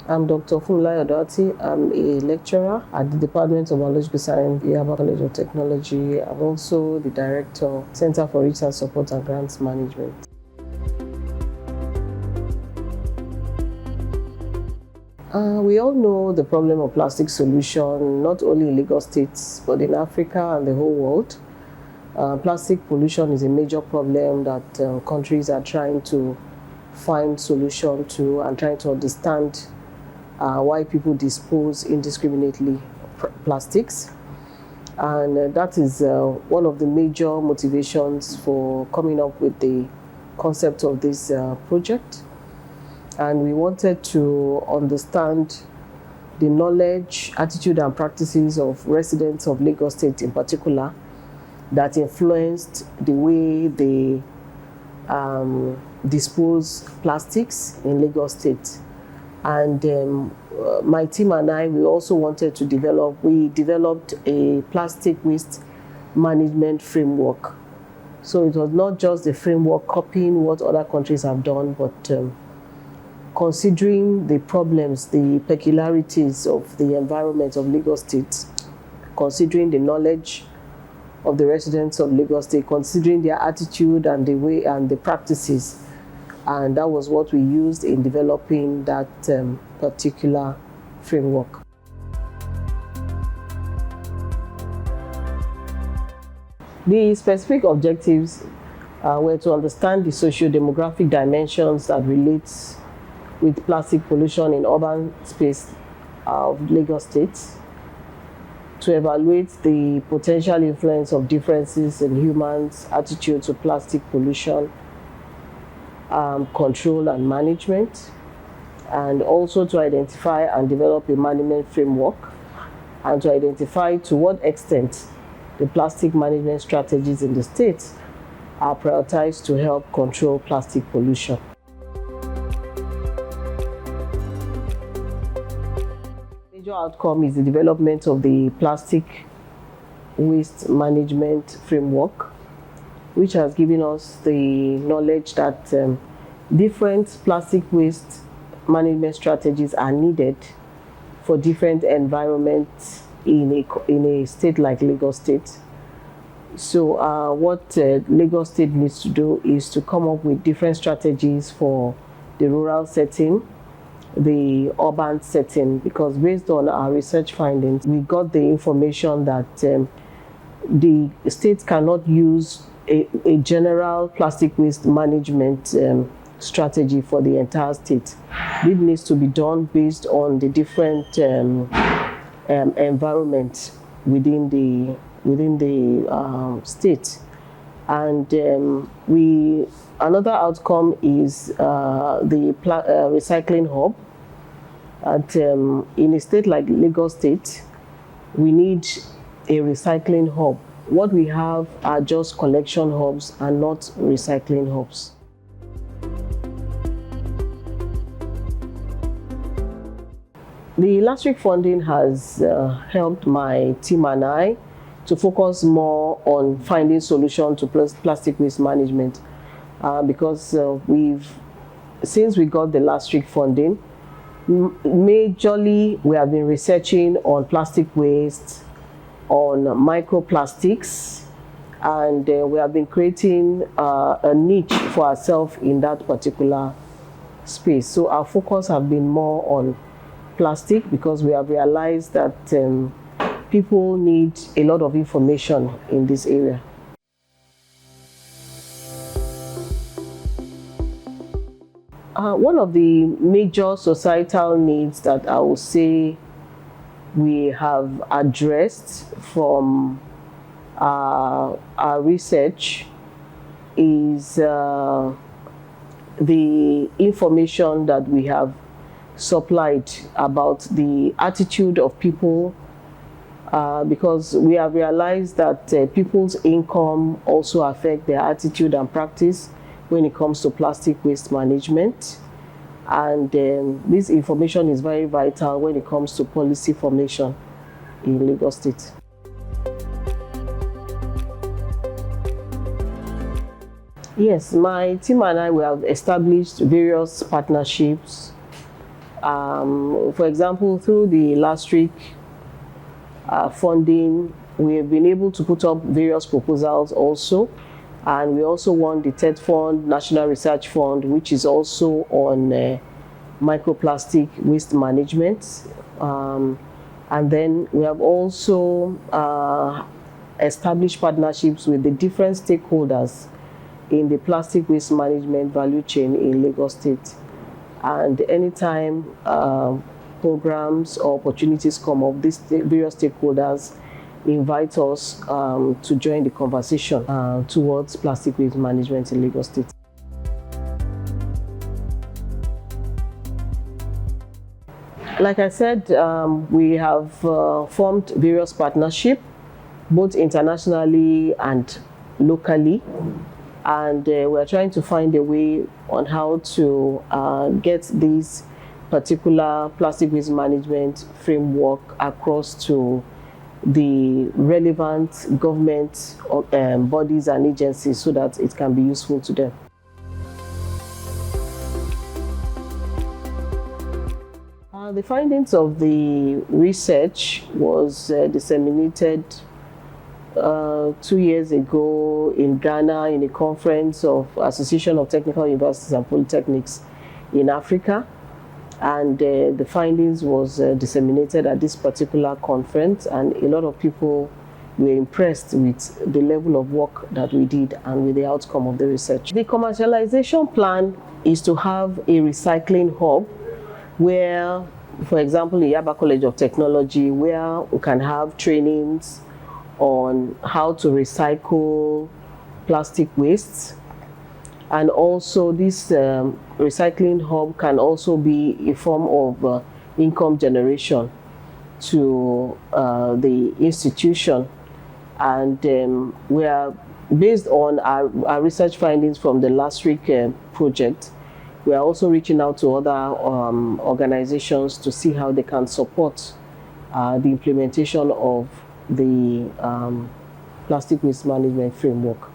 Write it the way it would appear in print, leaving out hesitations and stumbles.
I'm Dr. Funmilayo Doherty. I'm a lecturer at the Department of Biological Science, Yaba College of Technology. I'm also the Director, Center for Research Support and Grants Management. We all know the problem of plastic solution, not only in Lagos states, but in Africa and the whole world. Plastic pollution is a major problem that countries are trying to find solution to and trying to understand why people dispose indiscriminately plastics. And that is one of the major motivations for coming up with the concept of this project. And we wanted to understand the knowledge, attitude, and practices of residents of Lagos State in particular that influenced the way they dispose plastics in Lagos State. And my team and I, we also wanted to developed a plastic waste management framework. So it was not just the framework copying what other countries have done, but considering the problems, the peculiarities of the environment of Lagos State, considering the knowledge of the residents of Lagos State, considering their attitude and the way and the practices. And that was what we used in developing that particular framework. The specific objectives were to understand the socio-demographic dimensions that relates with plastic pollution in urban space of Lagos State, to evaluate the potential influence of differences in humans' attitude to plastic pollution, control and management, and also to identify and develop a management framework, and to identify to what extent the plastic management strategies in the state are prioritized to help control plastic pollution. The major outcome is the development of the plastic waste management framework, which has given us the knowledge that different plastic waste management strategies are needed for different environments in a state like Lagos State. So what Lagos State needs to do is to come up with different strategies for the rural setting, the urban setting, because based on our research findings, we got the information that the state cannot use a general plastic waste management strategy for the entire state. It needs to be done based on the different environments within the state. And another outcome is the recycling hub. In a state like Lagos State, we need a recycling hub. What we have are just collection hubs and not recycling hubs. The LASRIC funding has helped my team and I to focus more on finding solutions to plastic waste management because since we got the LASRIC funding, majorly we have been researching on plastic waste, on microplastics, and we have been creating a niche for ourselves in that particular space. So our focus has been more on plastic because we have realized that people need a lot of information in this area. One of the major societal needs that I would say we have addressed from our research is the information that we have supplied about the attitude of people, because we have realized that people's income also affect their attitude and practice when it comes to plastic waste management. And this information is very vital when it comes to policy formation in Lagos State. Yes, my team and I, we have established various partnerships For example, through the LASRIC funding, we have been able to put up various proposals also, and we also won the third fund, National Research Fund, which is also on microplastic waste management. And then we have also established partnerships with the different stakeholders in the plastic waste management value chain in Lagos State. And anytime programs or opportunities come up, these various stakeholders invite us to join the conversation towards plastic waste management in Lagos State. Like I said, we have formed various partnerships, both internationally and locally, and we're trying to find a way on how to get this particular plastic waste management framework across to the relevant government bodies and agencies so that it can be useful to them. The findings of the research was disseminated 2 years ago in Ghana in a conference of Association of Technical Universities and Polytechnics in Africa, and the findings was disseminated at this particular conference, and a lot of people were impressed with the level of work that we did and with the outcome of the research. The commercialization plan is to have a recycling hub where, for example, in Yaba College of Technology, where we can have trainings on how to recycle plastic wastes. And also this recycling hub can also be a form of income generation to the institution. And we are, based on our research findings from the LASRIC project, we are also reaching out to other organizations to see how they can support the implementation of the plastic waste management framework.